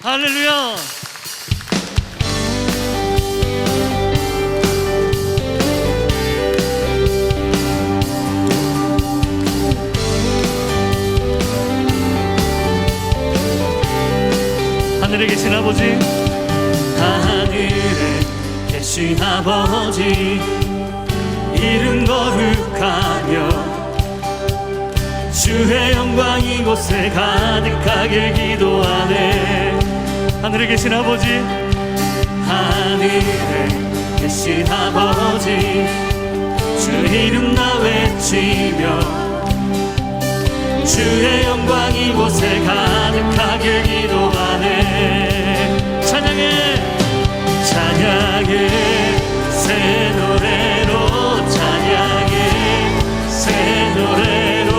할렐루야. 하늘에 계신 아버지, 하늘에 계신 아버지, 이름 거룩하며 주의 영광 이곳에 가득하길 기도하네. 하늘에 계신 아버지, 하늘에 계신 아버지, 주 이름 나 외치며 주의 영광 이곳에 가득하길 기도하네. 찬양해, 찬양해 새 노래로, 찬양해 새 노래로,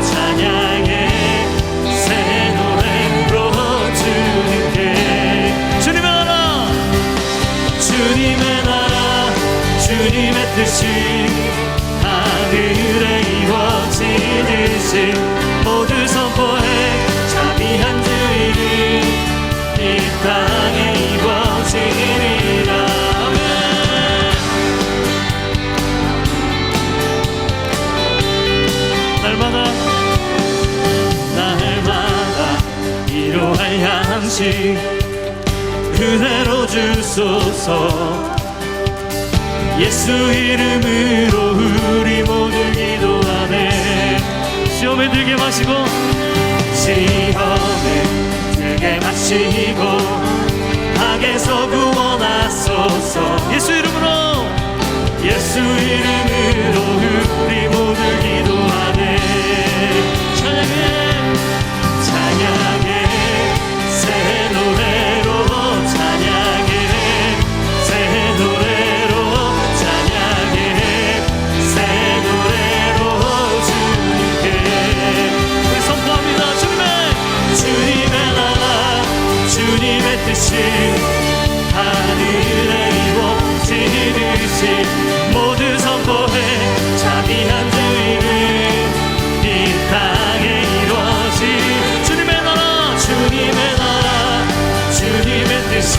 찬양해 새 노래로 주님께. 주님의 나라, 주님의 나라, 주님의 뜻이 하늘에 이루어지듯이 모두 선포해. 자비한 주일이 이 땅에 이루어지리라. 아멘. 날마다 이루할 양식 은혜로 주소서. 예수 이름으로 우리 모두 기도하네. 시험에 들게 마시고, 시험에 들게 마시고 악에서 구원하소서. 예수 이름으로, 예수 이름으로 우리 모두 기도하네. 찬양해, 찬양해 새 노래로, 찬양해 새 노래로, 찬양해 새 노래로 주님께. 우리 선포합니다. 주님의 나라, 주님의 뜻이 하늘에 이루어지듯이 모두 선포해. 자비한 주 이름 이 땅에 이루어지. 주님의 나라, 주님의 나라, 주님의 뜻이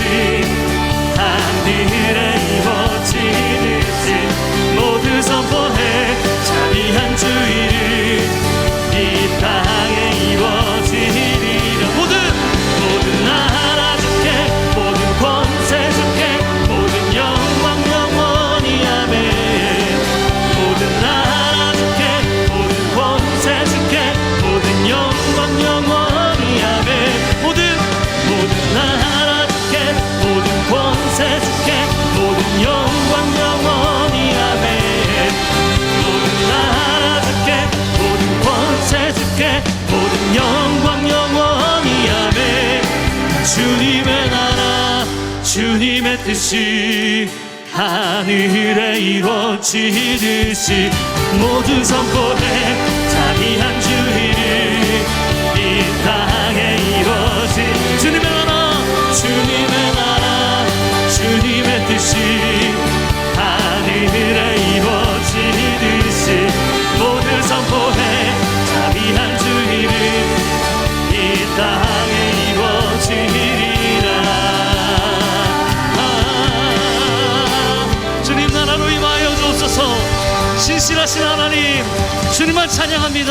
하늘에 이루어지듯이 모두 선포해. 자비한 주 이름 이 땅에 이루어지리라. 모든 나라 주께, 모든 권세 주께, 모든 영광 영원히 아멘. 모든 나라 주께, 모든 권세 주께, 모든 영광 영원히 아멘. 모든 나라 주께, 모든 권세 주께, 모든 영광 영원히 아멘. 모든 나라 주께, 모든 권세 주께, 모든 영광 영원히 아멘. 주님의 나라, 주님의 뜻이 하늘에 이루어지듯이 모두 선포해. 자비한 주 이름 이 땅에 이루어지. 주님의 나라, 주님의 나라, 주님의 뜻이 하늘에 이루어지듯이 모두 선포해. 자비한 주 이름 이 땅에 이루어지리라. 주님 나라로 임하여 주옵소서. 신실하신 하나님, 주님만 찬양합니다.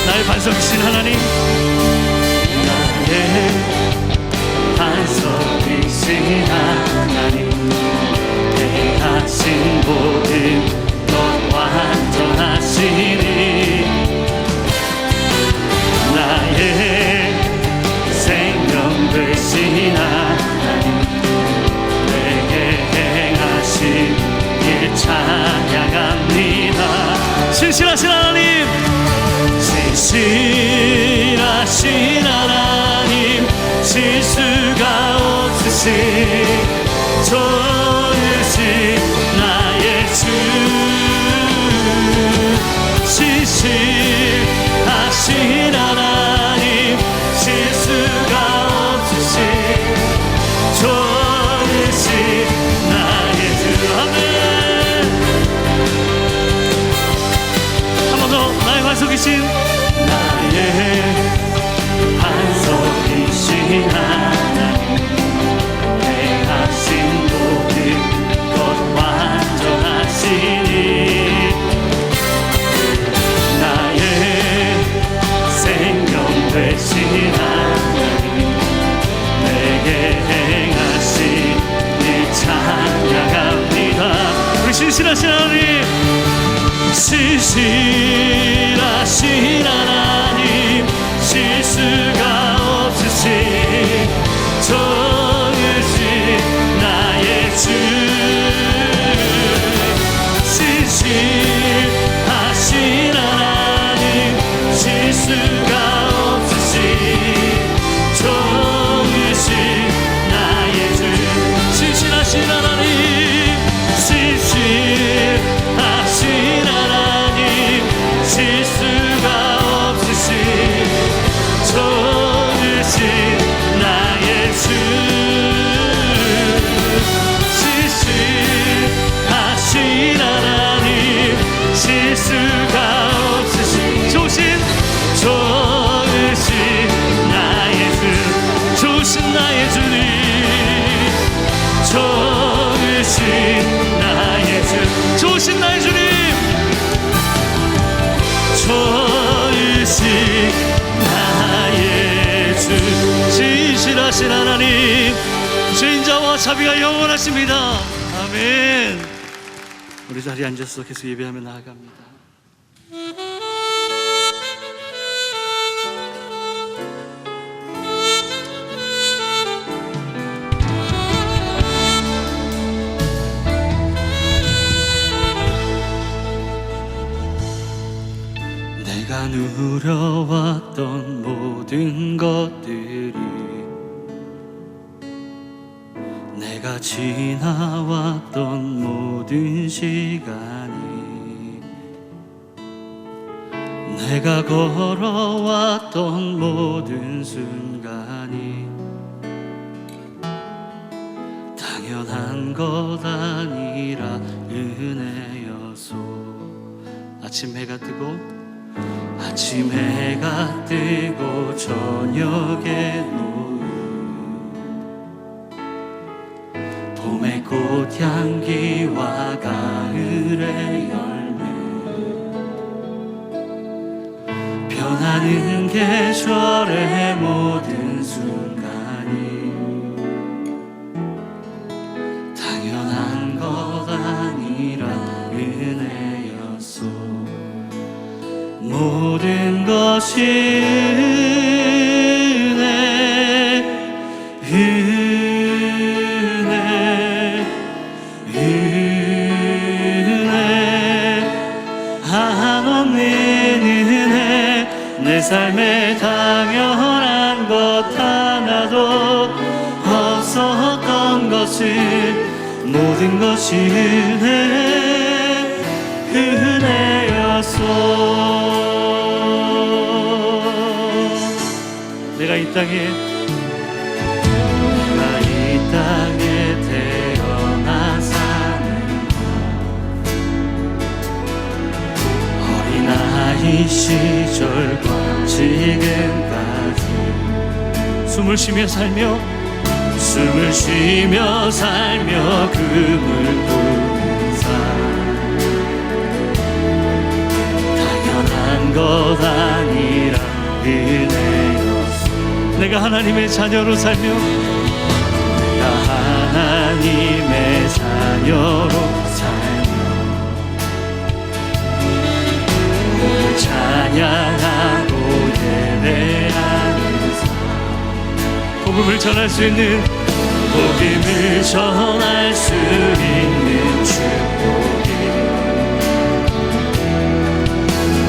나의 반석이신 하나님, 나의 반석이신 하나님, 행하신 모든 것 완전하시니 나의 생명 되신 하나님, 내게 행하신 일 찬양합니다. 신실하신 하나님, 신실하신 하나님, 실수가 없으신 좋으신 나의 주. 신실하신 하나님, 실수가 없으신 좋으신 주신 나의 반석이신 하나님 행하신 모든 것 완전하시니 나의 생명 되신 하나님 내게 행하신 일 찬양합니다. 우리 신실하신 하나님, 신실하신 하나님 실수가 없으신 정으신 나의 주 신실하신 하나님 실수가 없으신 정으신 나의 주 신실하신 하나님 신실하신 하나님 실수가 없으신 정으신 나의 주 신실하신 하나님 실수가 없으신 좋으신 나의 주 좋으신 나의 주님 좋으신 나의 주 좋으신 나의 주님, 좋으신 나의 주 신실하신 하나님, 주인자와 자비가 영원하십니다. 아멘. 우리 자리에 앉아서 계속 예배하며 나아갑니다. 내가 누려왔던 모든 것들이 내가 지나왔던 모든 시간이 내가 걸어왔던 모든 순간이 당연한 것 아니라 은혜여서 아침 해가 뜨고 아침 해가 뜨고 저녁에 노을 봄의 꽃향기와 가을의 열매 변하는 계절의 모든 순간이 당연한 것 아니라 은혜였소 모든 것이 은혜 한없는 은혜 내 삶에 당연한 것 하나도 없었던 것을 모든 것이 은혜였소 내가 이 땅에 태어나 사는 어린아이 시절과 지금까지 숨을 쉬며 살며 금을 부는 삶 당연한 것 아니라 은혜였소 내가 하나님의 자녀로 살며 내가 하나님의 자녀로 살며 오늘 찬양하고 예배하는 삶 복음을 전할 수 있는 복음을 전할 수 있는 축복이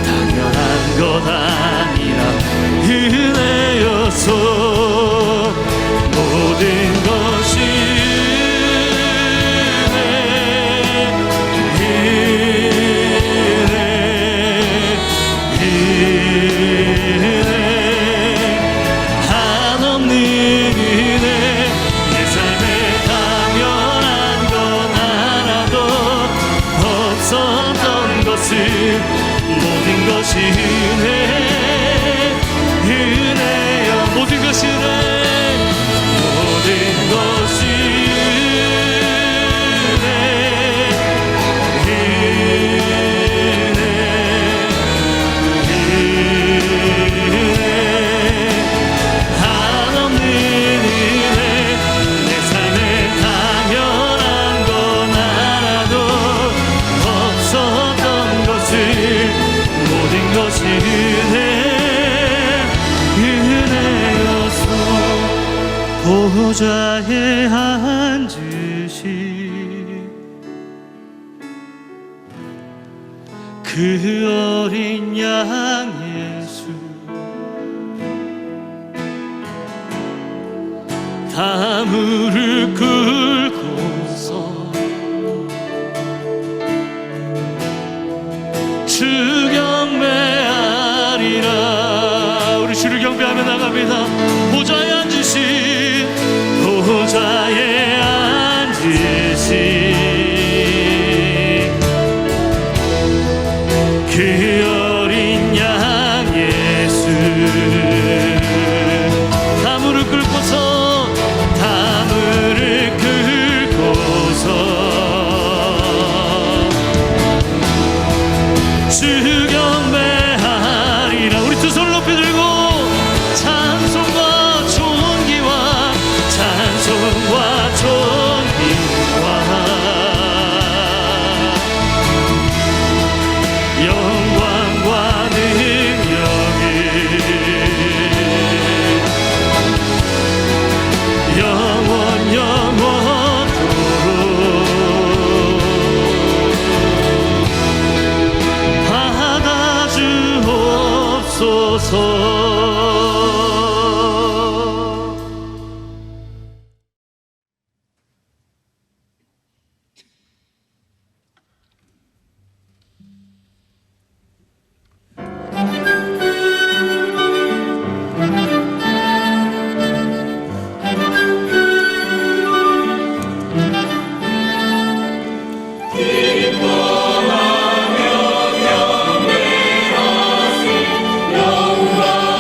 당연한 것 아니라 은혜였소 모든 것이 한없는 은혜 내 삶에 당연한 것 하나도 없었던 것을 모든 모든 것이 은혜여 모든 것이 은혜 모든 것이 보좌에 앉으신 그 어린 양 예수 다 무릎 꿇고서 주 경배하리라. 우리 주를 경배하며 나갑니다. 보좌에 앉으신 보좌에 앉으신 그 어린 양 예수 다 무릎 꿇고서 다 무릎 꿇고서 주 경배하리라. 우리 두 손을 높이 들고 찬송과 존귀와 찬송과 존귀와 영광과 능력이 영원 영원토록 받아주옵소서. 영광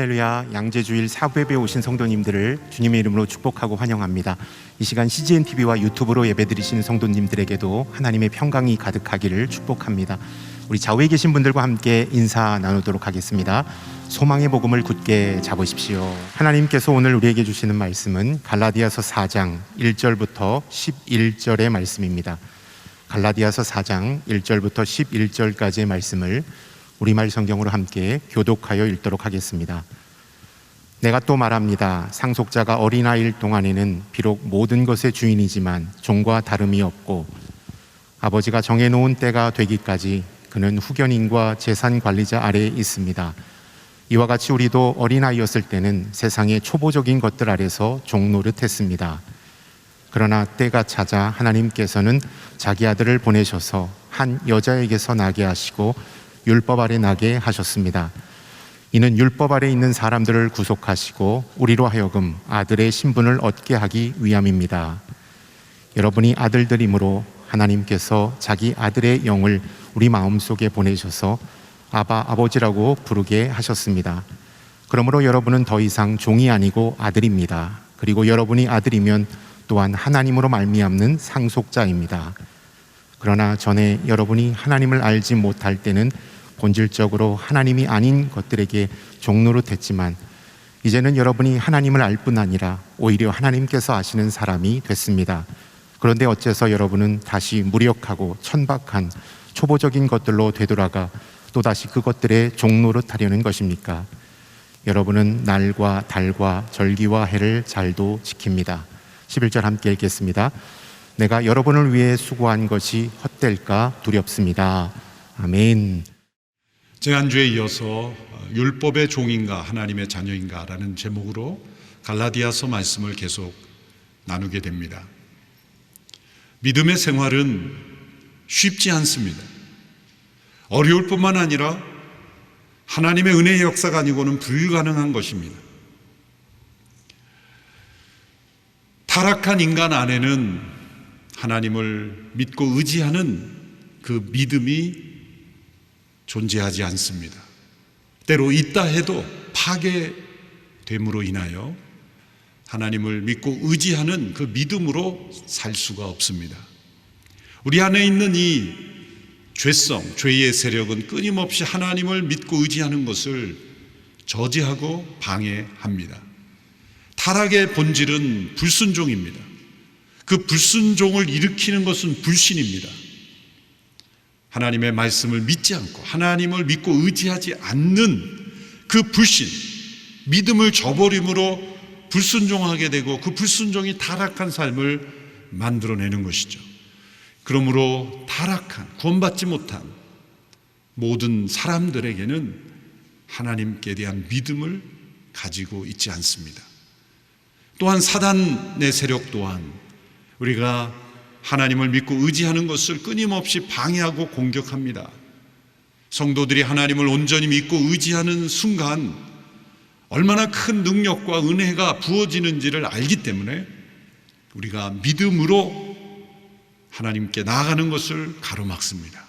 할렐루야, 양재주일 사부예배에 오신 성도님들을 주님의 이름으로 축복하고 환영합니다. 이 시간 CGN TV와 유튜브로 예배드리시는 성도님들에게도 하나님의 평강이 가득하기를 축복합니다. 우리 좌우에 계신 분들과 함께 인사 나누도록 하겠습니다. 소망의 복음을 굳게 잡으십시오. 하나님께서 오늘 우리에게 주시는 말씀은 갈라디아서 4장 1절부터 11절의 말씀입니다. 갈라디아서 4장 1절부터 11절까지의 말씀을 우리말 성경으로 함께 교독하여 읽도록 하겠습니다. 내가 또 말합니다. 상속자가 어린아이일 동안에는 비록 모든 것의 주인이지만 종과 다름이 없고 아버지가 정해놓은 때가 되기까지 그는 후견인과 재산 관리자 아래에 있습니다. 이와 같이 우리도 어린아이였을 때는 세상의 초보적인 것들 아래서 종노릇했습니다. 그러나 때가 찾아 하나님께서는 자기 아들을 보내셔서 한 여자에게서 나게 하시고 율법 아래 나게 하셨습니다. 이는 율법 아래 있는 사람들을 구속하시고 우리로 하여금 아들의 신분을 얻게 하기 위함입니다. 여러분이 아들들이므로 하나님께서 자기 아들의 영을 우리 마음속에 보내셔서 아바 아버지라고 부르게 하셨습니다. 그러므로 여러분은 더 이상 종이 아니고 아들입니다. 그리고 여러분이 아들이면 또한 하나님으로 말미암는 상속자입니다. 그러나 전에 여러분이 하나님을 알지 못할 때는 본질적으로 하나님이 아닌 것들에게 종노릇했지만 이제는 여러분이 하나님을 알 뿐 아니라 오히려 하나님께서 아시는 사람이 됐습니다. 그런데 어째서 여러분은 다시 무력하고 천박한 초보적인 것들로 되돌아가 또다시 그것들에 종노릇하려는 것입니까? 여러분은 날과 달과 절기와 해를 잘도 지킵니다. 11절 함께 읽겠습니다. 내가 여러분을 위해 수고한 것이 헛될까 두렵습니다. 아멘. 지난주에 이어서 율법의 종인가 하나님의 자녀인가 라는 제목으로 갈라디아서 말씀을 계속 나누게 됩니다. 믿음의 생활은 쉽지 않습니다. 어려울 뿐만 아니라 하나님의 은혜의 역사가 아니고는 불가능한 것입니다. 타락한 인간 안에는 하나님을 믿고 의지하는 그 믿음이 존재하지 않습니다. 때로 있다 해도 파괴됨으로 인하여 하나님을 믿고 의지하는 그 믿음으로 살 수가 없습니다. 우리 안에 있는 이 죄성, 죄의 세력은 끊임없이 하나님을 믿고 의지하는 것을 저지하고 방해합니다. 타락의 본질은 불순종입니다. 그 불순종을 일으키는 것은 불신입니다. 하나님의 말씀을 믿지 않고 하나님을 믿고 의지하지 않는 그 불신, 믿음을 저버림으로 불순종하게 되고 그 불순종이 타락한 삶을 만들어내는 것이죠. 그러므로 타락한, 구원받지 못한 모든 사람들에게는 하나님께 대한 믿음을 가지고 있지 않습니다. 또한 사단의 세력 또한 우리가 하나님을 믿고 의지하는 것을 끊임없이 방해하고 공격합니다. 성도들이 하나님을 온전히 믿고 의지하는 순간 얼마나 큰 능력과 은혜가 부어지는지를 알기 때문에 우리가 믿음으로 하나님께 나아가는 것을 가로막습니다.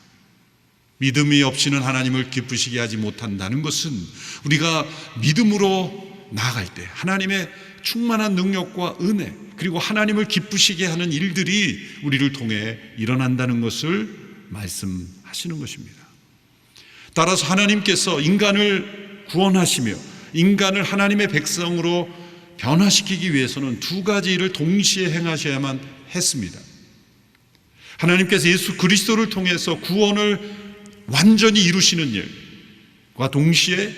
믿음이 없이는 하나님을 기쁘시게 하지 못한다는 것은 우리가 믿음으로 나아갈 때 하나님의 충만한 능력과 은혜 그리고 하나님을 기쁘시게 하는 일들이 우리를 통해 일어난다는 것을 말씀하시는 것입니다. 따라서 하나님께서 인간을 구원하시며 인간을 하나님의 백성으로 변화시키기 위해서는 두 가지 일을 동시에 행하셔야만 했습니다. 하나님께서 예수 그리스도를 통해서 구원을 완전히 이루시는 일과 동시에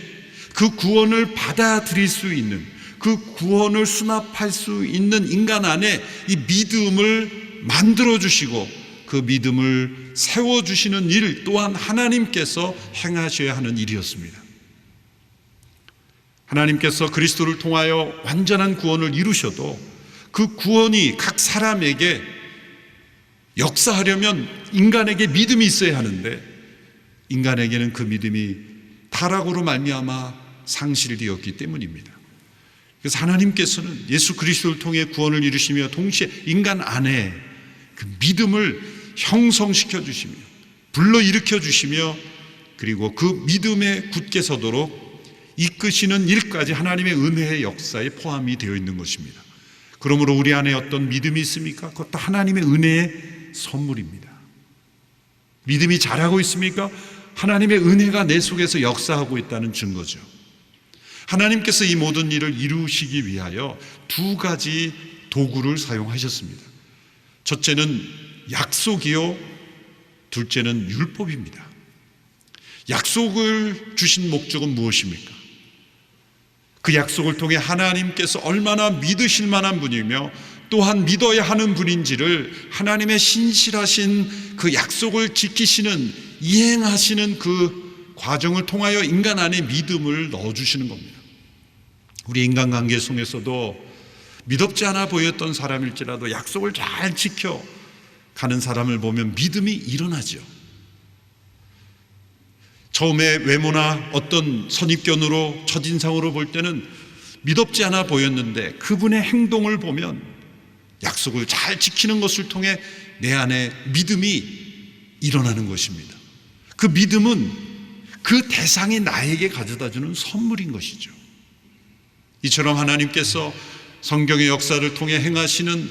그 구원을 받아들일 수 있는 그 구원을 수납할 수 있는 인간 안에 이 믿음을 만들어주시고 그 믿음을 세워주시는 일 또한 하나님께서 행하셔야 하는 일이었습니다. 하나님께서 그리스도를 통하여 완전한 구원을 이루셔도 그 구원이 각 사람에게 역사하려면 인간에게 믿음이 있어야 하는데 인간에게는 그 믿음이 타락으로 말미암아 상실되었기 때문입니다. 그래서 하나님께서는 예수 그리스도를 통해 구원을 이루시며 동시에 인간 안에 그 믿음을 형성시켜 주시며 불러일으켜 주시며 그리고 그 믿음에 굳게 서도록 이끄시는 일까지 하나님의 은혜의 역사에 포함이 되어 있는 것입니다. 그러므로 우리 안에 어떤 믿음이 있습니까? 그것도 하나님의 은혜의 선물입니다. 믿음이 자라고 있습니까? 하나님의 은혜가 내 속에서 역사하고 있다는 증거죠. 하나님께서 이 모든 일을 이루시기 위하여 두 가지 도구를 사용하셨습니다. 첫째는 약속이요, 둘째는 율법입니다. 약속을 주신 목적은 무엇입니까? 그 약속을 통해 하나님께서 얼마나 믿으실 만한 분이며 또한 믿어야 하는 분인지를 하나님의 신실하신 그 약속을 지키시는, 이행하시는 그 과정을 통하여 인간 안에 믿음을 넣어주시는 겁니다. 우리 인간관계 속에서도 믿업지 않아 보였던 사람일지라도 약속을 잘 지켜 가는 사람을 보면 믿음이 일어나죠. 처음에 외모나 어떤 선입견으로 첫인상으로 볼 때는 믿업지 않아 보였는데 그분의 행동을 보면 약속을 잘 지키는 것을 통해 내 안에 믿음이 일어나는 것입니다. 그 믿음은 그 대상이 나에게 가져다주는 선물인 것이죠. 이처럼 하나님께서 성경의 역사를 통해 행하시는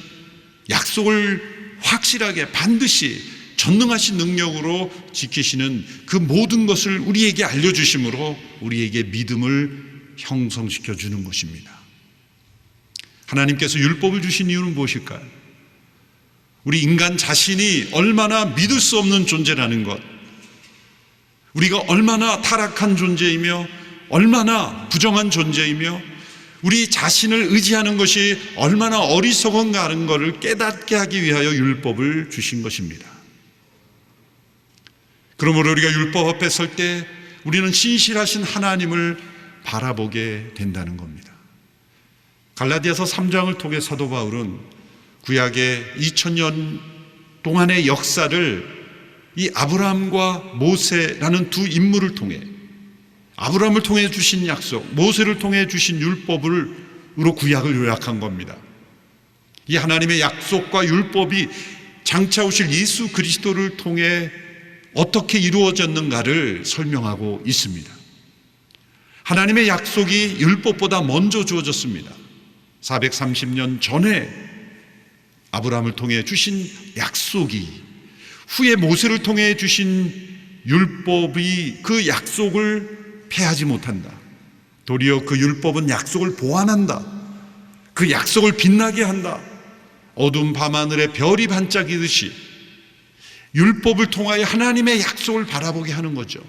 약속을 확실하게 반드시 전능하신 능력으로 지키시는 그 모든 것을 우리에게 알려주심으로 우리에게 믿음을 형성시켜 주는 것입니다. 하나님께서 율법을 주신 이유는 무엇일까요? 우리 인간 자신이 얼마나 믿을 수 없는 존재라는 것, 우리가 얼마나 타락한 존재이며 얼마나 부정한 존재이며 우리 자신을 의지하는 것이 얼마나 어리석은가 하는 것을 깨닫게 하기 위하여 율법을 주신 것입니다. 그러므로 우리가 율법 앞에 설 때 우리는 신실하신 하나님을 바라보게 된다는 겁니다. 갈라디아서 3장을 통해 사도 바울은 구약의 2000년 동안의 역사를 이 아브라함과 모세라는 두 인물을 통해, 아브라함을 통해 주신 약속, 모세를 통해 주신 율법으로 구약을 요약한 겁니다. 이 하나님의 약속과 율법이 장차 오실 예수 그리스도를 통해 어떻게 이루어졌는가를 설명하고 있습니다. 하나님의 약속이 율법보다 먼저 주어졌습니다. 430년 전에 아브라함을 통해 주신 약속이 후에 모세를 통해 주신 율법이 그 약속을 폐하지 못한다. 도리어 그 율법은 약속을 보완한다. 그 약속을 빛나게 한다. 어두운 밤하늘에 별이 반짝이듯이 율법을 통하여 하나님의 약속을 바라보게 하는 거죠.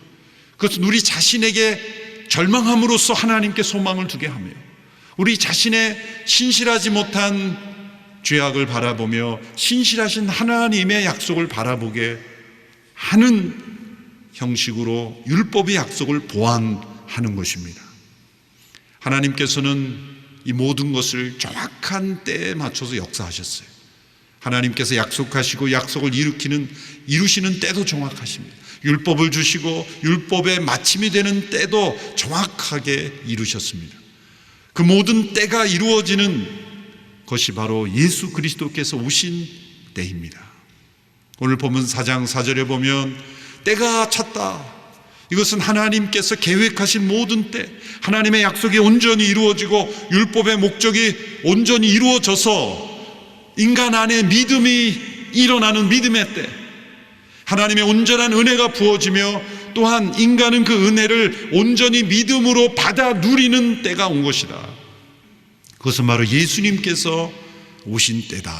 그것은 우리 자신에게 절망함으로써 하나님께 소망을 두게 하며 우리 자신의 신실하지 못한 죄악을 바라보며 신실하신 하나님의 약속을 바라보게 하는 형식으로 율법의 약속을 보완하는 것입니다. 하나님께서는 이 모든 것을 정확한 때에 맞춰서 역사하셨어요. 하나님께서 약속하시고 약속을 이루시는 때도 정확하십니다. 율법을 주시고 율법의 마침이 되는 때도 정확하게 이루셨습니다. 그 모든 때가 이루어지는 것이 바로 예수 그리스도께서 오신 때입니다. 오늘 본문 4장 4절에 보면 때가 찼다. 이것은 하나님께서 계획하신 모든 때, 하나님의 약속이 온전히 이루어지고 율법의 목적이 온전히 이루어져서 인간 안에 믿음이 일어나는 믿음의 때, 하나님의 온전한 은혜가 부어지며 또한 인간은 그 은혜를 온전히 믿음으로 받아 누리는 때가 온 것이다. 그것은 바로 예수님께서 오신 때다.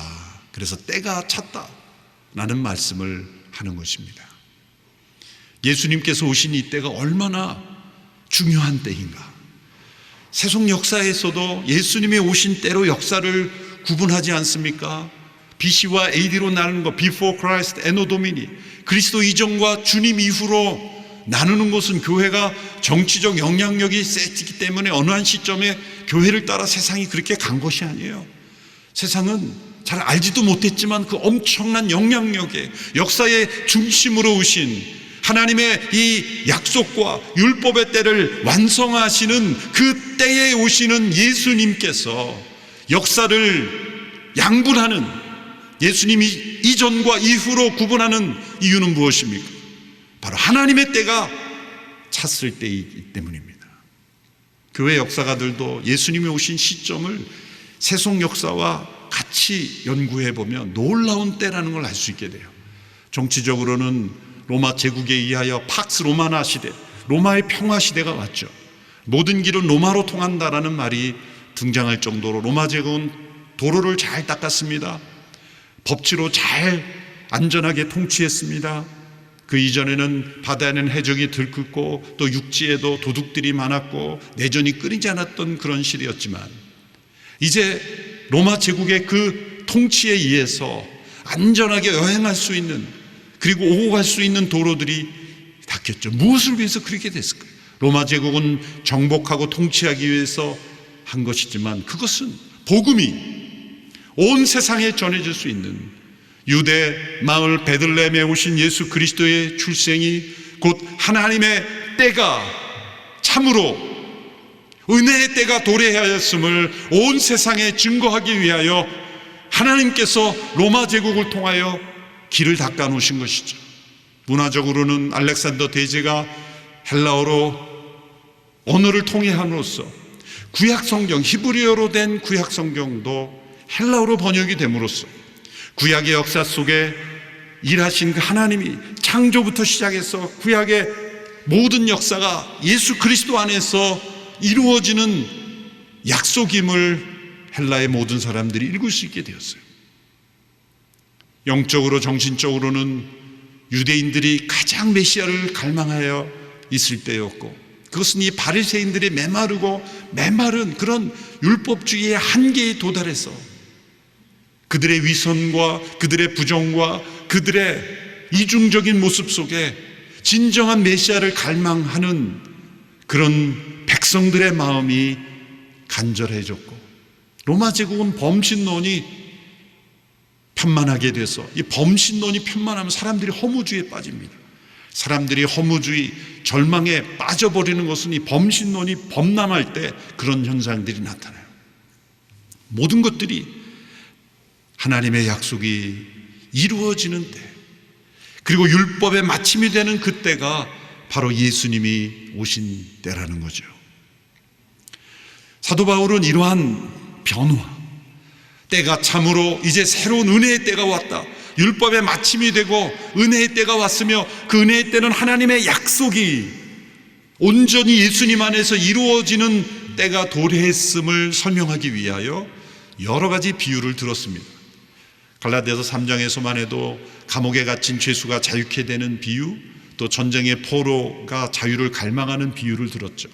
그래서 때가 찼다 라는 말씀을 하는 것입니다. 예수님께서 오신 이 때가 얼마나 중요한 때인가. 세속 역사에서도 예수님이 오신 때로 역사를 구분하지 않습니까? BC와 AD로 나누는 것, Before Christ, Anno Domini, 그리스도 이전과 주님 이후로 나누는 것은 교회가 정치적 영향력이 세지기 때문에 어느 한 시점에 교회를 따라 세상이 그렇게 간 것이 아니에요. 세상은 잘 알지도 못했지만 그 엄청난 영향력의 역사의 중심으로 오신 하나님의 이 약속과 율법의 때를 완성하시는 그 때에 오시는 예수님께서 역사를 양분하는, 예수님이 이전과 이후로 구분하는 이유는 무엇입니까? 바로 하나님의 때가 찼을 때이기 때문입니다. 교회 역사가들도 예수님이 오신 시점을 세속 역사와 같이 연구해 보면 놀라운 때라는 걸 알 수 있게 돼요. 정치적으로는 로마 제국에 의하여 팍스 로마나 시대, 로마의 평화 시대가 왔죠. 모든 길은 로마로 통한다라는 말이 등장할 정도로 로마 제국은 도로를 잘 닦았습니다. 법치로 잘 안전하게 통치했습니다. 그 이전에는 바다에는 해적이 들끓고 또 육지에도 도둑들이 많았고 내전이 끊이지 않았던 그런 시대였지만, 이제 로마 제국의 그 통치에 의해서 안전하게 여행할 수 있는, 그리고 오고 갈 수 있는 도로들이 닦였죠. 무엇을 위해서 그렇게 됐을까요? 로마 제국은 정복하고 통치하기 위해서 한 것이지만, 그것은 복음이 온 세상에 전해질 수 있는, 유대 마을 베들레헴에 오신 예수 그리스도의 출생이 곧 하나님의 때가 참으로 은혜의 때가 도래하였음을 온 세상에 증거하기 위하여 하나님께서 로마 제국을 통하여 길을 닦아 놓으신 것이죠. 문화적으로는 알렉산더 대제가 헬라어로 언어를 통일함으로써 구약 성경, 히브리어로 된 구약 성경도 헬라어로 번역이 됨으로써 구약의 역사 속에 일하신 그 하나님이 창조부터 시작해서 구약의 모든 역사가 예수 그리스도 안에서 이루어지는 약속임을 헬라의 모든 사람들이 읽을 수 있게 되었어요. 영적으로 정신적으로는 유대인들이 가장 메시아를 갈망하여 있을 때였고, 그것은 이 바리새인들의 메마른 그런 율법주의의 한계에 도달해서 그들의 위선과 그들의 부정과 그들의 이중적인 모습 속에 진정한 메시아를 갈망하는 그런 백성들의 마음이 간절해졌고, 로마 제국은 범신론이 편만하게 돼서, 이 범신론이 편만하면 사람들이 허무주의에 빠집니다. 사람들이 허무주의, 절망에 빠져버리는 것은 이 범신론이 범람할 때 그런 현상들이 나타나요. 모든 것들이 하나님의 약속이 이루어지는 때, 그리고 율법의 마침이 되는 그때가 바로 예수님이 오신 때라는 거죠. 사도 바울은 이러한 변화, 때가 참으로 이제 새로운 은혜의 때가 왔다, 율법의 마침이 되고 은혜의 때가 왔으며, 그 은혜의 때는 하나님의 약속이 온전히 예수님 안에서 이루어지는 때가 도래했음을 설명하기 위하여 여러 가지 비유를 들었습니다. 갈라디아서 3장에서만 해도 감옥에 갇힌 죄수가 자유케 되는 비유, 또 전쟁의 포로가 자유를 갈망하는 비유를 들었죠.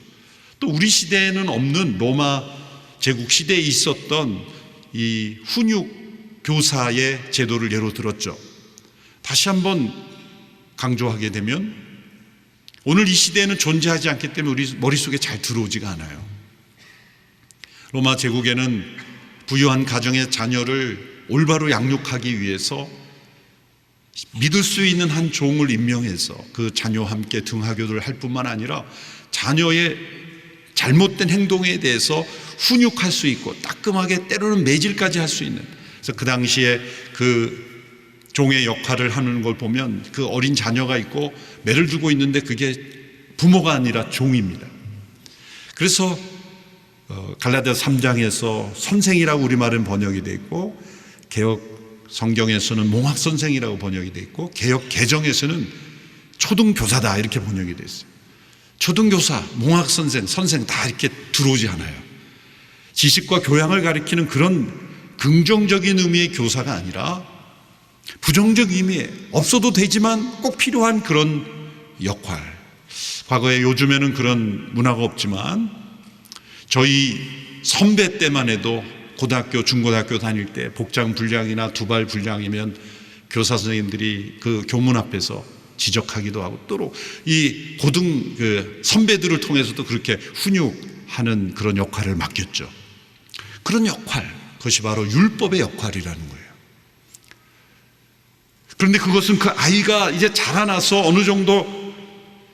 또 우리 시대에는 없는 로마 제국 시대에 있었던 이 훈육 교사의 제도를 예로 들었죠. 다시 한번 강조하게 되면, 오늘 이 시대에는 존재하지 않기 때문에 우리 머릿속에 잘 들어오지가 않아요. 로마 제국에는 부유한 가정의 자녀를 올바로 양육하기 위해서 믿을 수 있는 한 종을 임명해서 그 자녀와 함께 등하교를 할 뿐만 아니라 자녀의 잘못된 행동에 대해서 훈육할 수 있고 따끔하게 때로는 매질까지 할 수 있는, 그래서 그 당시에 그 종의 역할을 하는 걸 보면 그 어린 자녀가 있고 매를 들고 있는데 그게 부모가 아니라 종입니다. 그래서 갈라디아서 3장에서 선생이라고 우리말은 번역이 되어 있고, 개역 성경에서는 몽학 선생이라고 번역이 되어 있고, 개역 개정에서는 초등교사다 이렇게 번역이 되어 있어요. 초등교사, 몽학 선생, 선생 다 이렇게 들어오지 않아요. 지식과 교양을 가리키는 그런 긍정적인 의미의 교사가 아니라 부정적 의미의, 없어도 되지만 꼭 필요한 그런 역할. 과거에, 요즘에는 그런 문화가 없지만 저희 선배 때만 해도 고등학교, 중고등학교 다닐 때 복장 불량이나 두발 불량이면 교사 선생님들이 그 교문 앞에서 지적하기도 하고, 또 이 선배들을 통해서도 그렇게 훈육하는 그런 역할을 맡겼죠. 그런 역할, 그것이 바로 율법의 역할이라는 거예요. 그런데 그것은 그 아이가 이제 자라나서 어느 정도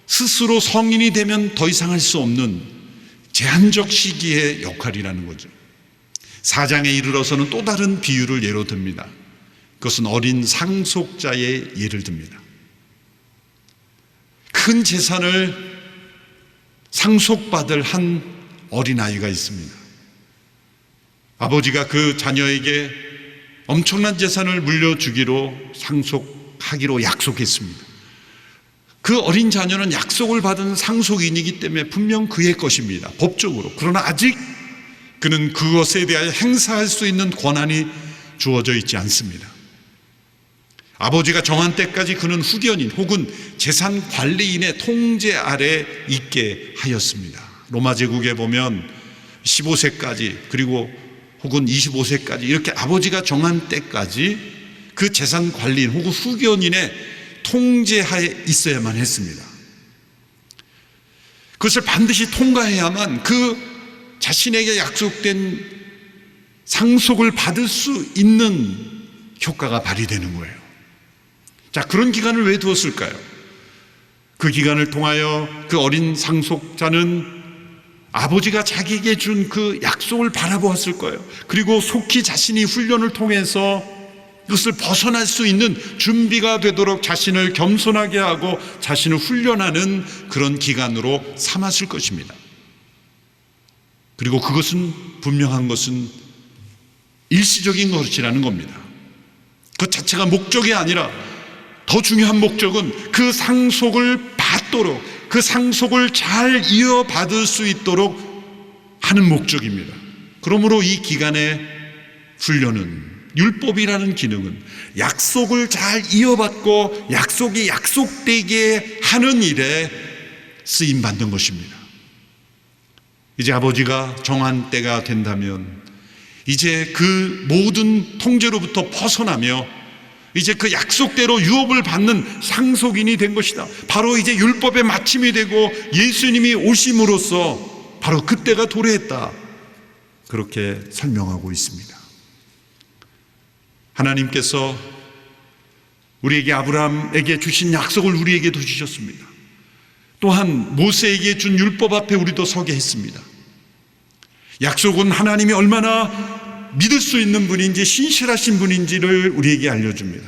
스스로 성인이 되면 더 이상 할 수 없는 제한적 시기의 역할이라는 거죠. 4장에 이르러서는 또 다른 비유를 예로 듭니다. 그것은 어린 상속자의 예를 듭니다. 큰 재산을 상속받을 한 어린아이가 있습니다. 아버지가 그 자녀에게 엄청난 재산을 물려주기로 상속하기로 약속했습니다. 그 어린 자녀는 약속을 받은 상속인이기 때문에 분명 그의 것입니다, 법적으로. 그러나 아직 그는 그것에 대하여 행사할 수 있는 권한이 주어져 있지 않습니다. 아버지가 정한 때까지 그는 후견인 혹은 재산 관리인의 통제 아래 있게 하였습니다. 로마 제국에 보면 15세까지 그리고 혹은 25세까지 이렇게 아버지가 정한 때까지 그 재산 관리인 혹은 후견인의 통제하에 있어야만 했습니다. 그것을 반드시 통과해야만 그 자신에게 약속된 상속을 받을 수 있는 효과가 발휘되는 거예요. 자, 그런 기간을 왜 두었을까요? 그 기간을 통하여 그 어린 상속자는 아버지가 자기에게 준 그 약속을 바라보았을 거예요. 그리고 속히 자신이 훈련을 통해서 그것을 벗어날 수 있는 준비가 되도록 자신을 겸손하게 하고 자신을 훈련하는 그런 기간으로 삼았을 것입니다. 그리고 그것은 분명한 것은 일시적인 것이라는 겁니다. 그 자체가 목적이 아니라 더 중요한 목적은 그 상속을 받도록, 그 상속을 잘 이어받을 수 있도록 하는 목적입니다. 그러므로 이 기간의 훈련은, 율법이라는 기능은 약속을 잘 이어받고 약속이 약속되게 하는 일에 쓰임받는 것입니다. 이제 아버지가 정한 때가 된다면 이제 그 모든 통제로부터 벗어나며 이제 그 약속대로 유업을 받는 상속인이 된 것이다. 바로 이제 율법의 마침이 되고 예수님이 오심으로써 바로 그때가 도래했다. 그렇게 설명하고 있습니다. 하나님께서 우리에게 아브라함에게 주신 약속을 우리에게도 주셨습니다. 또한 모세에게 준 율법 앞에 우리도 서게 했습니다. 약속은 하나님이 얼마나 믿을 수 있는 분인지 신실하신 분인지를 우리에게 알려줍니다.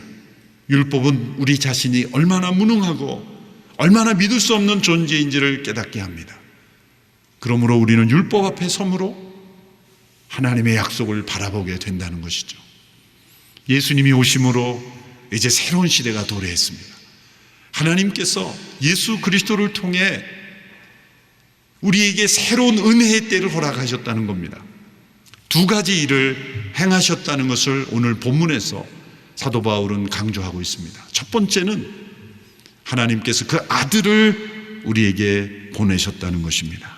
율법은 우리 자신이 얼마나 무능하고 얼마나 믿을 수 없는 존재인지를 깨닫게 합니다. 그러므로 우리는 율법 앞에 섬으로 하나님의 약속을 바라보게 된다는 것이죠. 예수님이 오심으로 이제 새로운 시대가 도래했습니다. 하나님께서 예수 그리스도를 통해 우리에게 새로운 은혜의 때를 허락하셨다는 겁니다. 두 가지 일을 행하셨다는 것을 오늘 본문에서 사도 바울은 강조하고 있습니다. 첫 번째는 하나님께서 그 아들을 우리에게 보내셨다는 것입니다.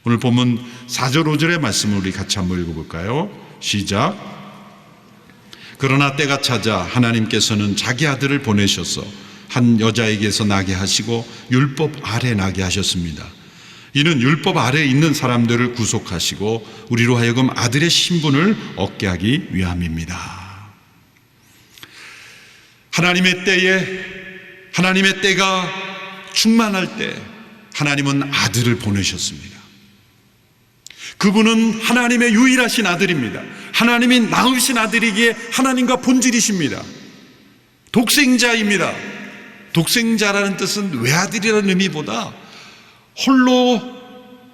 오늘 본문 4절 5절의 말씀을 우리 같이 한번 읽어볼까요? 시작. 그러나 때가 찾아 하나님께서는 자기 아들을 보내셔서 한 여자에게서 나게 하시고 율법 아래 나게 하셨습니다. 이는 율법 아래에 있는 사람들을 구속하시고 우리로 하여금 아들의 신분을 얻게 하기 위함입니다. 하나님의 때가 충만할 때 하나님은 아들을 보내셨습니다. 그분은 하나님의 유일하신 아들입니다. 하나님이 낳으신 아들이기에 하나님과 본질이십니다. 독생자입니다. 독생자라는 뜻은 외아들이라는 의미보다 홀로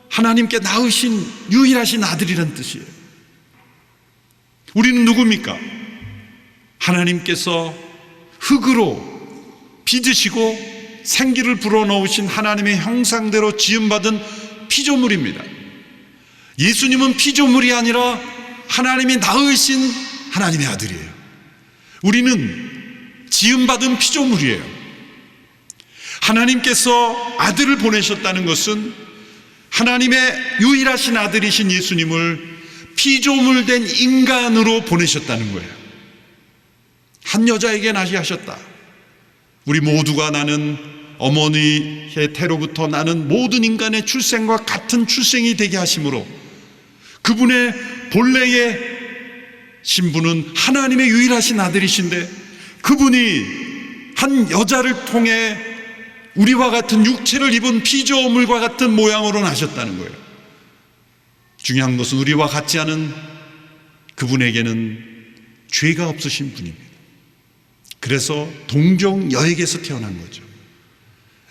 하나님께 낳으신 유일하신 아들이라는 뜻이에요. 우리는 누굽니까? 하나님께서 흙으로 빚으시고 생기를 불어넣으신 하나님의 형상대로 지음받은 피조물입니다. 예수님은 피조물이 아니라 하나님이 낳으신 하나님의 아들이에요. 우리는 지음받은 피조물이에요. 하나님께서 아들을 보내셨다는 것은 하나님의 유일하신 아들이신 예수님을 피조물 된 인간으로 보내셨다는 거예요. 한 여자에게 나게 하셨다. 우리 모두가 나는 어머니의 태로부터 나는 모든 인간의 출생과 같은 출생이 되게 하심으로 그분의 본래의 신분은 하나님의 유일하신 아들이신데 그분이 한 여자를 통해 우리와 같은 육체를 입은 피조물과 같은 모양으로 나셨다는 거예요. 중요한 것은 우리와 같지 않은 그분에게는 죄가 없으신 분입니다. 그래서 동정 여에게서 태어난 거죠.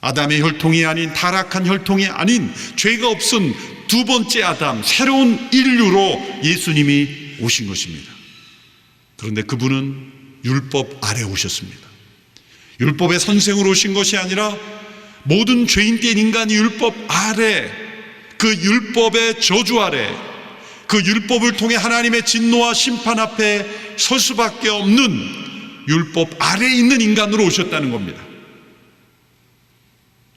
아담의 혈통이 아닌 타락한 혈통이 아닌 죄가 없은 두 번째 아담, 새로운 인류로 예수님이 오신 것입니다. 그런데 그분은 율법 아래 오셨습니다. 율법의 선생으로 오신 것이 아니라 모든 죄인된 인간이 율법 아래, 그 율법의 저주 아래, 그 율법을 통해 하나님의 진노와 심판 앞에 설 수밖에 없는 율법 아래에 있는 인간으로 오셨다는 겁니다.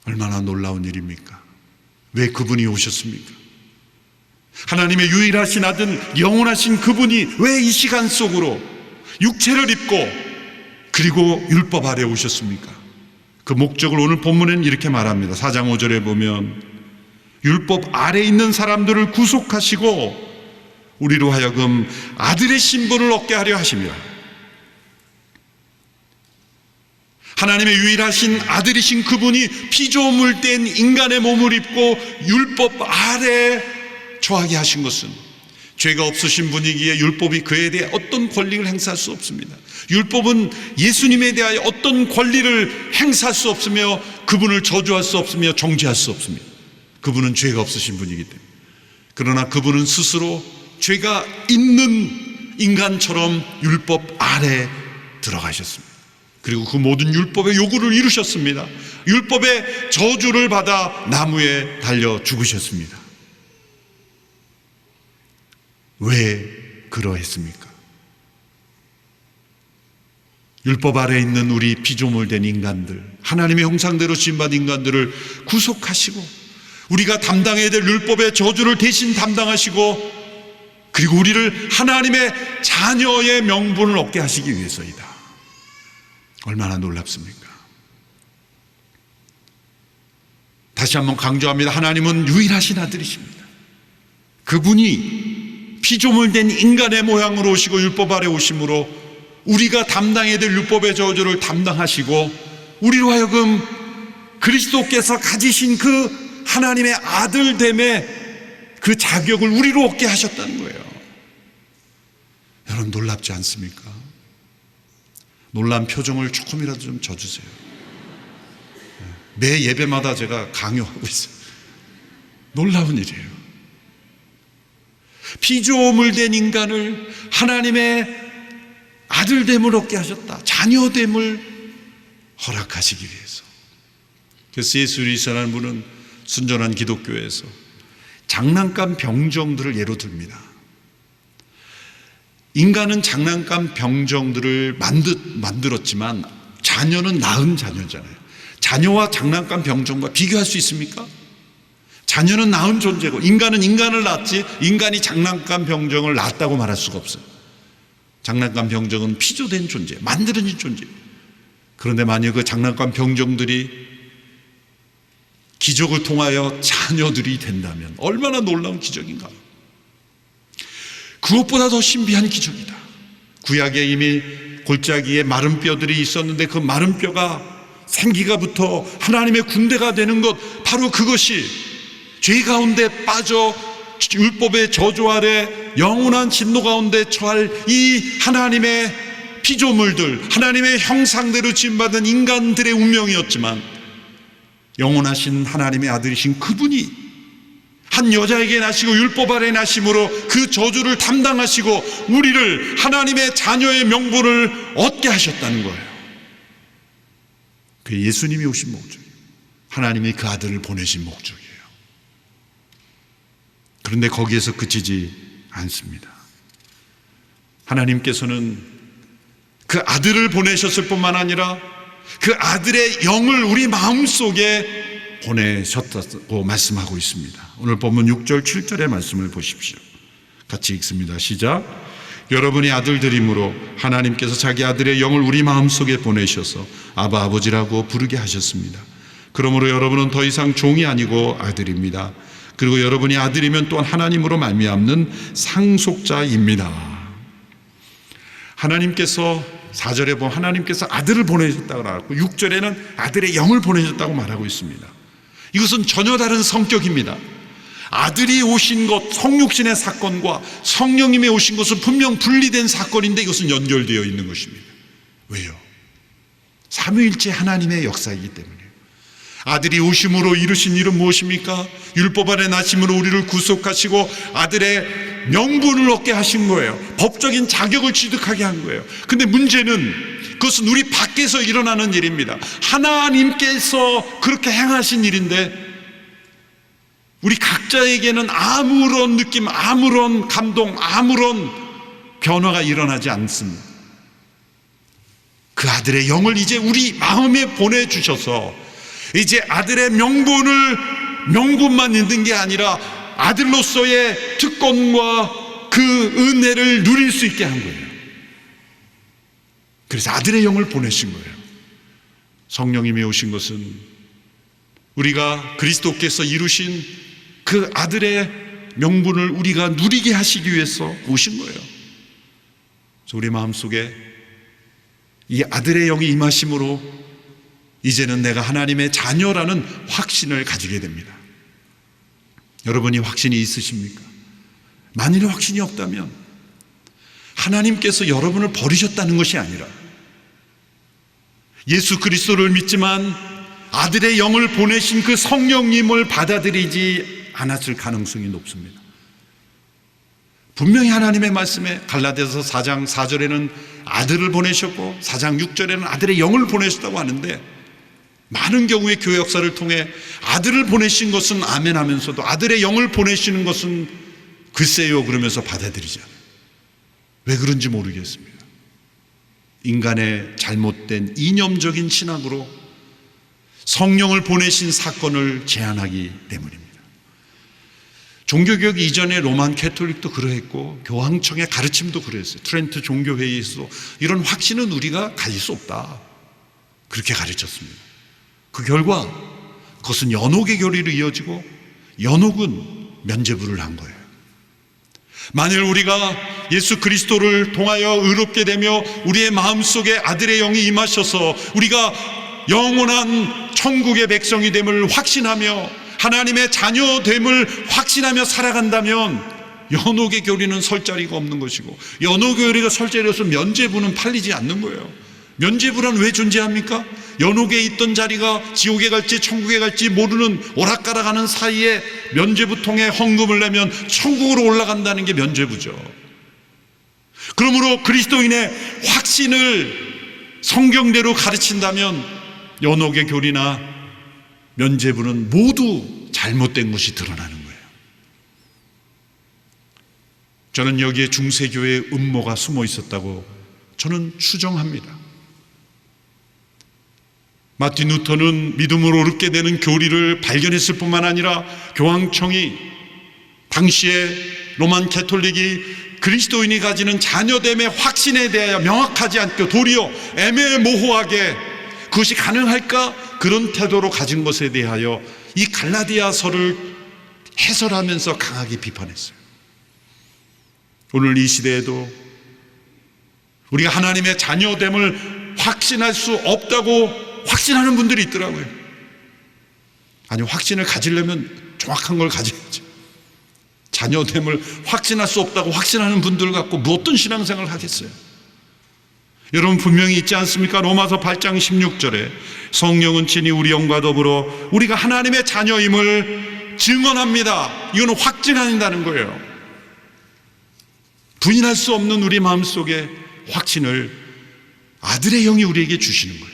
얼마나 놀라운 일입니까? 왜 그분이 오셨습니까? 하나님의 유일하신 아들, 영원하신 그분이 왜 이 시간 속으로 육체를 입고 그리고 율법 아래 오셨습니까? 그 목적을 오늘 본문에는 이렇게 말합니다. 4장 5절에 보면 율법 아래 있는 사람들을 구속하시고 우리로 하여금 아들의 신분을 얻게 하려 하십니다. 하나님의 유일하신 아들이신 그분이 피조물 된 인간의 몸을 입고 율법 아래 처하게 하신 것은 죄가 없으신 분이기에 율법이 그에 대해 어떤 권리를 행사할 수 없습니다. 율법은 예수님에 대하여 어떤 권리를 행사할 수 없으며 그분을 저주할 수 없으며 정죄할 수 없습니다. 그분은 죄가 없으신 분이기 때문에. 그러나 그분은 스스로 죄가 있는 인간처럼 율법 아래 들어가셨습니다. 그리고 그 모든 율법의 요구를 이루셨습니다. 율법의 저주를 받아 나무에 달려 죽으셨습니다. 왜 그러했습니까? 율법 아래 있는 우리 피조물 된 인간들, 하나님의 형상대로 지음받은 인간들을 구속하시고 우리가 담당해야 될 율법의 저주를 대신 담당하시고 그리고 우리를 하나님의 자녀의 명분을 얻게 하시기 위해서이다. 얼마나 놀랍습니까? 다시 한번 강조합니다. 하나님은 유일하신 아들이십니다. 그분이 피조물 된 인간의 모양으로 오시고 율법 아래 오심으로 우리가 담당해야 될 율법의 저주를 담당하시고 우리로 하여금 그리스도께서 가지신 그 하나님의 아들됨의 그 자격을 우리로 얻게 하셨다는 거예요. 여러분 놀랍지 않습니까? 놀란 표정을 조금이라도 좀 져주세요. 매 예배마다 제가 강요하고 있어요. 놀라운 일이에요. 피조물 된 인간을 하나님의 아들됨을 얻게 하셨다. 자녀됨을 허락하시기 위해서. 그래서 예수 그리스도라는 분은 순전한 기독교에서 장난감 병정들을 예로 듭니다. 인간은 장난감 병정들을 만들었지만 자녀는 낳은 자녀잖아요. 자녀와 장난감 병정과 비교할 수 있습니까? 자녀는 낳은 존재고 인간은 인간을 낳지 인간이 장난감 병정을 낳았다고 말할 수가 없어요. 장난감 병정은 피조된 존재, 만들어진 존재. 그런데 만약 그 장난감 병정들이 기적을 통하여 자녀들이 된다면 얼마나 놀라운 기적인가. 그것보다 더 신비한 기적이다. 구약에 이미 골짜기에 마른 뼈들이 있었는데 그 마른 뼈가 생기가 붙어 하나님의 군대가 되는 것, 바로 그것이 죄 가운데 빠져 율법의 저주 아래 영원한 진노 가운데 처할 이 하나님의 피조물들, 하나님의 형상대로 지음받은 인간들의 운명이었지만 영원하신 하나님의 아들이신 그분이 한 여자에게 나시고 율법 아래 나심으로 그 저주를 담당하시고 우리를 하나님의 자녀의 명분을 얻게 하셨다는 거예요. 그게 예수님이 오신 목적이에요. 하나님이 그 아들을 보내신 목적이에요. 그런데 거기에서 그치지 않습니다. 하나님께서는 그 아들을 보내셨을 뿐만 아니라 그 아들의 영을 우리 마음속에 보내셨다고 말씀하고 있습니다. 오늘 본문 6절 7절의 말씀을 보십시오. 같이 읽습니다. 시작. 여러분이 아들들이므로 하나님께서 자기 아들의 영을 우리 마음속에 보내셔서 아바 아버지라고 부르게 하셨습니다. 그러므로 여러분은 더 이상 종이 아니고 아들입니다. 그리고 여러분이 아들이면 또한 하나님으로 말미암는 상속자입니다. 하나님께서 4절에 보면 하나님께서 아들을 보내셨다고 말하고 6절에는 아들의 영을 보내셨다고 말하고 있습니다. 이것은 전혀 다른 성격입니다. 아들이 오신 것, 성육신의 사건과 성령님이 오신 것은 분명 분리된 사건인데 이것은 연결되어 있는 것입니다. 왜요? 삼위일체 하나님의 역사이기 때문이에요. 아들이 오심으로 이루신 일은 무엇입니까? 율법 아래 나심으로 우리를 구속하시고 아들의 명분을 얻게 하신 거예요. 법적인 자격을 취득하게 한 거예요. 근데 문제는 그것은 우리 밖에서 일어나는 일입니다. 하나님께서 그렇게 행하신 일인데 우리 각자에게는 아무런 느낌, 아무런 감동, 아무런 변화가 일어나지 않습니다. 그 아들의 영을 이제 우리 마음에 보내주셔서 이제 아들의 명분만 있는 게 아니라 아들로서의 특권과 그 은혜를 누릴 수 있게 한 거예요. 그래서 아들의 영을 보내신 거예요. 성령님이 오신 것은 우리가 그리스도께서 이루신 그 아들의 명분을 우리가 누리게 하시기 위해서 오신 거예요. 그래서 우리 마음속에 이 아들의 영이 임하심으로 이제는 내가 하나님의 자녀라는 확신을 가지게 됩니다. 여러분이 확신이 있으십니까? 만일 확신이 없다면 하나님께서 여러분을 버리셨다는 것이 아니라 예수 그리스도를 믿지만 아들의 영을 보내신 그 성령님을 받아들이지 않았을 가능성이 높습니다. 분명히 하나님의 말씀에 갈라디아서 4장 4절에는 아들을 보내셨고 4장 6절에는 아들의 영을 보내셨다고 하는데 많은 경우에 교회 역사를 통해 아들을 보내신 것은 아멘 하면서도 아들의 영을 보내시는 것은 글쎄요 그러면서 받아들이지 않아요. 왜 그런지 모르겠습니다. 인간의 잘못된 이념적인 신학으로 성령을 보내신 사건을 제한하기 때문입니다. 종교개혁 이전에 로만 캐톨릭도 그러했고 교황청의 가르침도 그랬어요. 트렌트 종교회의에서도 이런 확신은 우리가 가질 수 없다 그렇게 가르쳤습니다. 그 결과 그것은 연옥의 교리로 이어지고 연옥은 면죄부를 한 거예요. 만일 우리가 예수 그리스도를 통하여 의롭게 되며 우리의 마음속에 아들의 영이 임하셔서 우리가 영원한 천국의 백성이 됨을 확신하며 하나님의 자녀됨을 확신하며 살아간다면 연옥의 교리는 설 자리가 없는 것이고 연옥의 교리가 설 자리로서 면죄부는 팔리지 않는 거예요. 면죄부란 왜 존재합니까? 연옥에 있던 자리가 지옥에 갈지 천국에 갈지 모르는 오락가락하는 사이에 면죄부 통해 헌금을 내면 천국으로 올라간다는 게 면죄부죠. 그러므로 그리스도인의 확신을 성경대로 가르친다면 연옥의 교리나 면죄부는 모두 잘못된 것이 드러나는 거예요. 저는 여기에 중세교회의 음모가 숨어 있었다고 저는 추정합니다. 마틴 루터는 믿음으로 옳게 되는 교리를 발견했을 뿐만 아니라 교황청이 당시에 로만 캐톨릭이 그리스도인이 가지는 자녀됨의 확신에 대하여 명확하지 않고 도리어 애매모호하게 그것이 가능할까? 그런 태도로 가진 것에 대하여 이 갈라디아서를 해설하면서 강하게 비판했어요. 오늘 이 시대에도 우리가 하나님의 자녀됨을 확신할 수 없다고 확신하는 분들이 있더라고요. 아니, 확신을 가지려면 정확한 걸 가져야죠. 자녀됨을 확신할 수 없다고 확신하는 분들 갖고 뭐 어떤 신앙생활을 하겠어요? 여러분 분명히 있지 않습니까? 로마서 8장 16절에 성령은 친히 우리 영과 더불어 우리가 하나님의 자녀임을 증언합니다. 이거는 확증한다는 거예요. 부인할 수 없는 우리 마음속에 확신을 아들의 영이 우리에게 주시는 거예요.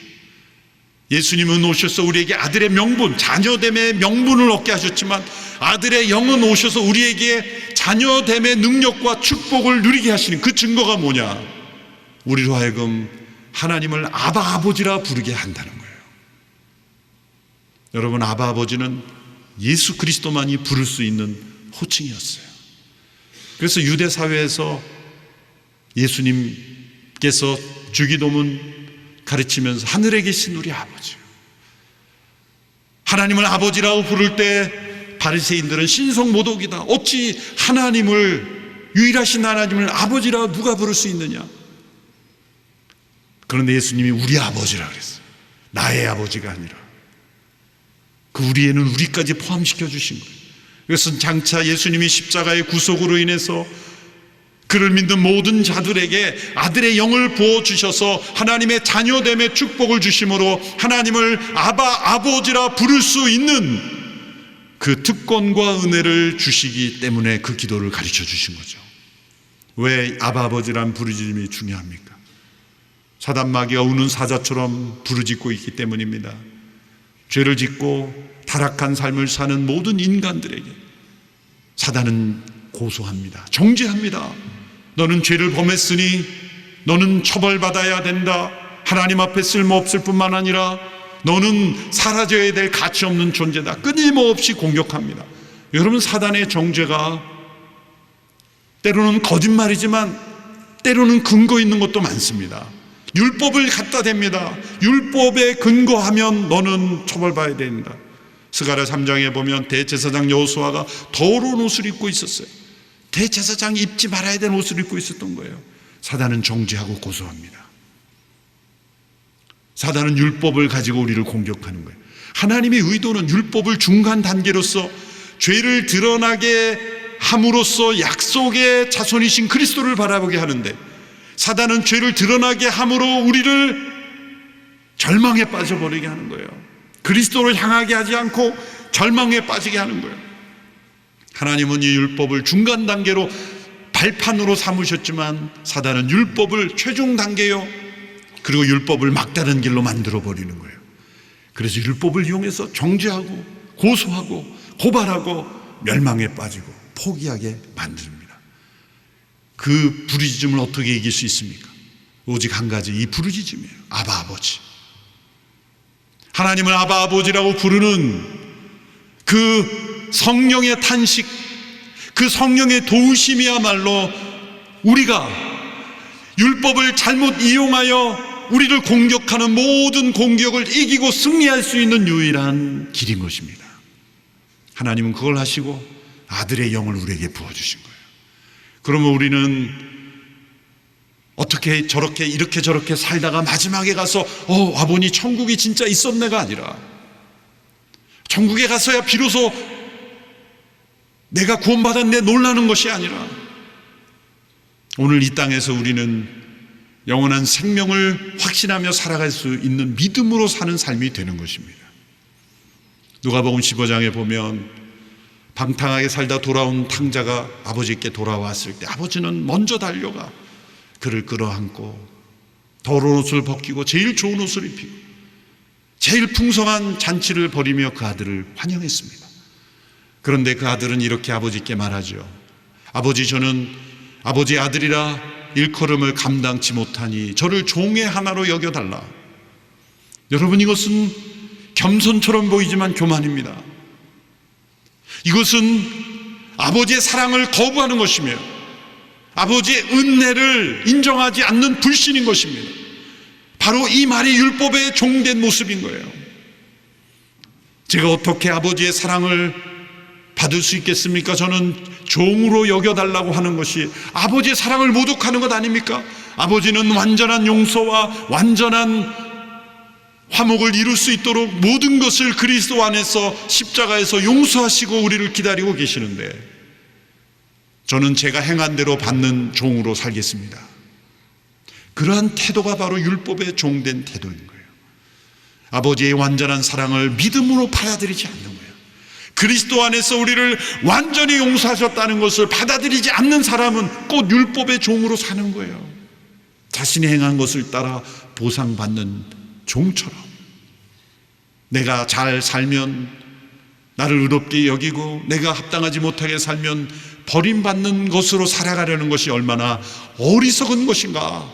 예수님은 오셔서 우리에게 아들의 명분, 자녀됨의 명분을 얻게 하셨지만 아들의 영은 오셔서 우리에게 자녀됨의 능력과 축복을 누리게 하시는 그 증거가 뭐냐? 우리로 하여금 하나님을 아바 아버지라 부르게 한다는 거예요. 여러분, 아바 아버지는 예수 그리스도만이 부를 수 있는 호칭이었어요. 그래서 유대 사회에서 예수님께서 주기도문 가르치면서 하늘에 계신 우리 아버지, 하나님을 아버지라고 부를 때 바리새인들은 신성모독이다. 어찌 하나님을, 유일하신 하나님을 아버지라고 누가 부를 수 있느냐? 그런데 예수님이 우리 아버지라 그랬어요. 나의 아버지가 아니라 그 우리에는 우리까지 포함시켜 주신 거예요. 그래서 장차 예수님이 십자가의 구속으로 인해서 그를 믿는 모든 자들에게 아들의 영을 부어주셔서 하나님의 자녀됨의 축복을 주심으로 하나님을 아바, 아버지라 부를 수 있는 그 특권과 은혜를 주시기 때문에 그 기도를 가르쳐 주신 거죠. 왜 아바, 아버지란 부르짖음이 중요합니까? 사단 마귀가 우는 사자처럼 부르짖고 있기 때문입니다. 죄를 짓고 타락한 삶을 사는 모든 인간들에게 사단은 고소합니다. 정죄합니다. 너는 죄를 범했으니 너는 처벌받아야 된다. 하나님 앞에 쓸모없을 뿐만 아니라 너는 사라져야 될 가치 없는 존재다. 끊임없이 공격합니다. 여러분, 사단의 정죄가 때로는 거짓말이지만 때로는 근거 있는 것도 많습니다. 율법을 갖다 댑니다. 율법에 근거하면 너는 처벌받아야 된다. 스가랴 3장에 보면 대제사장 여호수아가 더러운 옷을 입고 있었어요. 대제사장이 입지 말아야 되는 옷을 입고 있었던 거예요. 사단은 정죄하고 고소합니다. 사단은 율법을 가지고 우리를 공격하는 거예요. 하나님의 의도는 율법을 중간 단계로서 죄를 드러나게 함으로써 약속의 자손이신 그리스도를 바라보게 하는데, 사단은 죄를 드러나게 함으로 우리를 절망에 빠져버리게 하는 거예요. 그리스도를 향하게 하지 않고 절망에 빠지게 하는 거예요. 하나님은 이 율법을 중간 단계로 발판으로 삼으셨지만 사단은 율법을 최종 단계요, 그리고 율법을 막다른 길로 만들어 버리는 거예요. 그래서 율법을 이용해서 정죄하고 고소하고 고발하고 멸망에 빠지고 포기하게 만듭니다. 그 부르짖음을 어떻게 이길 수 있습니까? 오직 한 가지, 이 부르짖음이에요. 아바 아버지. 하나님을 아바 아버지라고 부르는 그 성령의 탄식, 그 성령의 도우심이야말로 우리가 율법을 잘못 이용하여 우리를 공격하는 모든 공격을 이기고 승리할 수 있는 유일한 길인 것입니다. 하나님은 그걸 하시고 아들의 영을 우리에게 부어주신 거예요. 그러면 우리는 어떻게 저렇게 이렇게 저렇게 살다가 마지막에 가서 아버니 천국이 진짜 있었네가 아니라, 천국에 가서야 비로소 내가 구원받았네 놀라는 것이 아니라, 오늘 이 땅에서 우리는 영원한 생명을 확신하며 살아갈 수 있는 믿음으로 사는 삶이 되는 것입니다. 누가복음 15장에 보면 방탕하게 살다 돌아온 탕자가 아버지께 돌아왔을 때 아버지는 먼저 달려가 그를 끌어안고 더러운 옷을 벗기고 제일 좋은 옷을 입히고 제일 풍성한 잔치를 벌이며 그 아들을 환영했습니다. 그런데 그 아들은 이렇게 아버지께 말하죠. 아버지, 저는 아버지의 아들이라 일컬음을 감당치 못하니 저를 종의 하나로 여겨달라. 여러분, 이것은 겸손처럼 보이지만 교만입니다. 이것은 아버지의 사랑을 거부하는 것이며 아버지의 은혜를 인정하지 않는 불신인 것입니다. 바로 이 말이 율법의 종된 모습인 거예요. 제가 어떻게 아버지의 사랑을 받을 수 있겠습니까? 저는 종으로 여겨달라고 하는 것이 아버지의 사랑을 모독하는 것 아닙니까? 아버지는 완전한 용서와 완전한 화목을 이룰 수 있도록 모든 것을 그리스도 안에서 십자가에서 용서하시고 우리를 기다리고 계시는데, 저는 제가 행한 대로 받는 종으로 살겠습니다. 그러한 태도가 바로 율법의 종된 태도인 거예요. 아버지의 완전한 사랑을 믿음으로 받아들이지 않는 거예요. 그리스도 안에서 우리를 완전히 용서하셨다는 것을 받아들이지 않는 사람은 곧 율법의 종으로 사는 거예요. 자신이 행한 것을 따라 보상받는 종처럼, 내가 잘 살면 나를 의롭게 여기고 내가 합당하지 못하게 살면 버림받는 것으로 살아가려는 것이 얼마나 어리석은 것인가.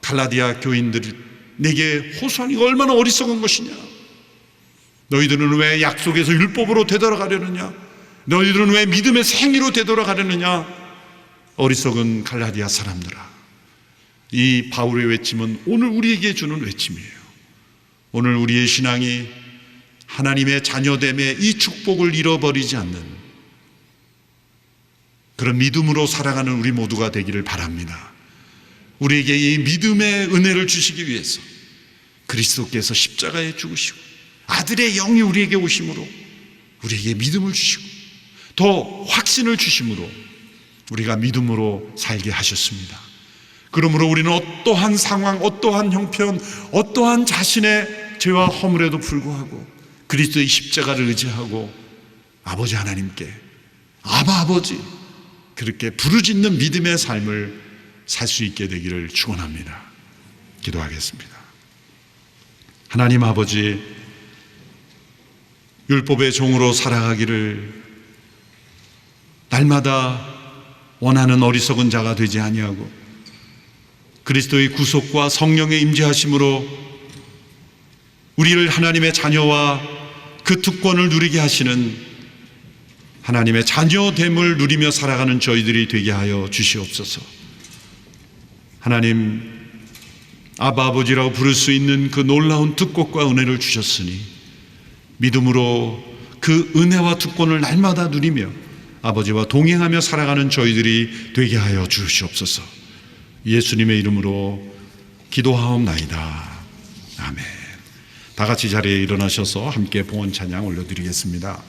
갈라디아 교인들이 내게 호소하니 얼마나 어리석은 것이냐. 너희들은 왜 약속에서 율법으로 되돌아가려느냐? 너희들은 왜 믿음의 생의로 되돌아가려느냐? 어리석은 갈라디아 사람들아. 이 바울의 외침은 오늘 우리에게 주는 외침이에요. 오늘 우리의 신앙이 하나님의 자녀됨의 이 축복을 잃어버리지 않는 그런 믿음으로 살아가는 우리 모두가 되기를 바랍니다. 우리에게 이 믿음의 은혜를 주시기 위해서 그리스도께서 십자가에 죽으시고 아들의 영이 우리에게 오심으로 우리에게 믿음을 주시고 더 확신을 주심으로 우리가 믿음으로 살게 하셨습니다. 그러므로 우리는 어떠한 상황, 어떠한 형편, 어떠한 자신의 죄와 허물에도 불구하고 그리스도의 십자가를 의지하고 아버지 하나님께 아바 아버지 그렇게 부르짖는 믿음의 삶을 살 수 있게 되기를 축원합니다. 기도하겠습니다. 하나님 아버지, 율법의 종으로 살아가기를 날마다 원하는 어리석은 자가 되지 아니하고 그리스도의 구속과 성령의 임재하심으로 우리를 하나님의 자녀와 그 특권을 누리게 하시는 하나님의 자녀됨을 누리며 살아가는 저희들이 되게 하여 주시옵소서. 하나님, 아바 아버지라고 부를 수 있는 그 놀라운 특권과 은혜를 주셨으니 믿음으로 그 은혜와 특권을 날마다 누리며 아버지와 동행하며 살아가는 저희들이 되게 하여 주시옵소서. 예수님의 이름으로 기도하옵나이다. 아멘. 다 같이 자리에 일어나셔서 함께 봉헌 찬양 올려드리겠습니다.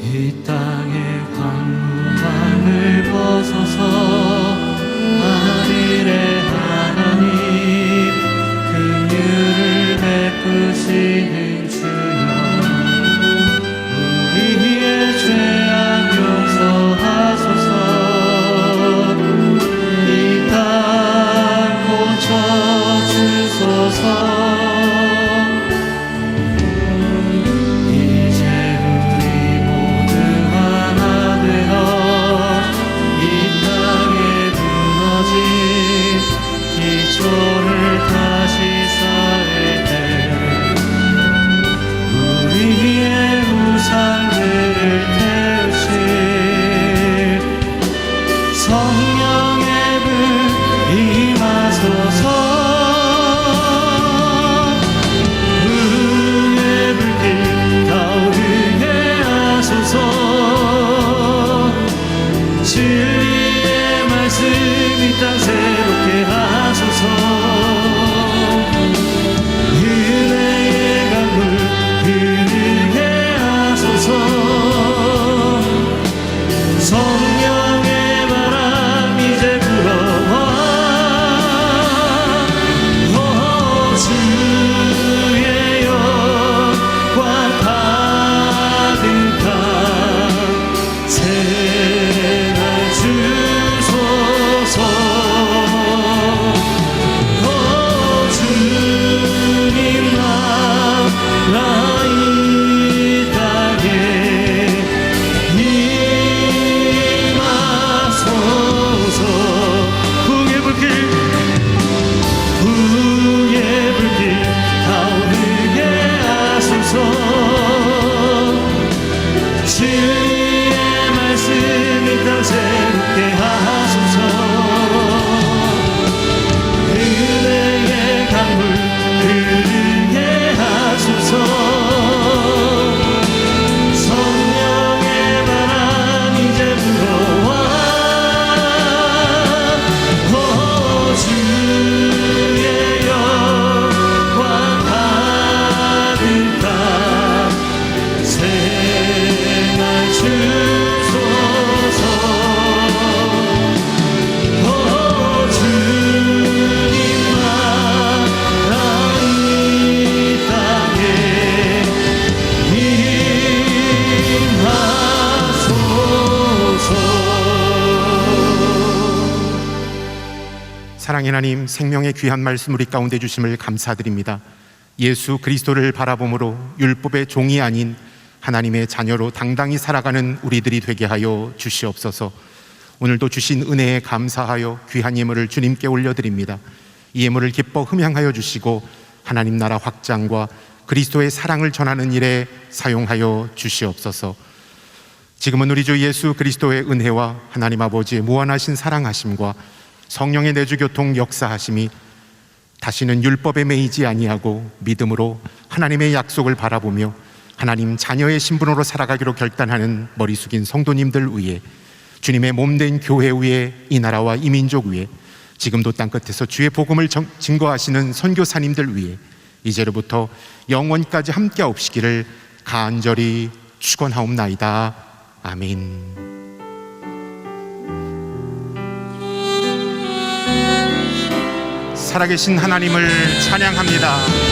이 땅의 광무함을 벗어서 하늘의 하나님 긍휼을 베푸시는 주여 우리의 죄악 용서하소서. 이 땅 고쳐주소서. 사랑의 하나님, 생명의 귀한 말씀 우리 가운데 주심을 감사드립니다. 예수 그리스도를 바라봄으로 율법의 종이 아닌 하나님의 자녀로 당당히 살아가는 우리들이 되게 하여 주시옵소서. 오늘도 주신 은혜에 감사하여 귀한 예물을 주님께 올려드립니다. 이 예물을 기뻐 흠양하여 주시고 하나님 나라 확장과 그리스도의 사랑을 전하는 일에 사용하여 주시옵소서. 지금은 우리 주 예수 그리스도의 은혜와 하나님 아버지의 무한하신 사랑하심과 성령의 내주교통 역사하심이 다시는 율법에 매이지 아니하고 믿음으로 하나님의 약속을 바라보며 하나님 자녀의 신분으로 살아가기로 결단하는 머리 숙인 성도님들 위해 주님의 몸된 교회 위에, 이 나라와 이 민족 위에, 지금도 땅끝에서 주의 복음을 증거하시는 선교사님들 위에 이제로부터 영원까지 함께하옵시기를 간절히 축원하옵나이다. 아멘. 살아계신 하나님을 찬양합니다.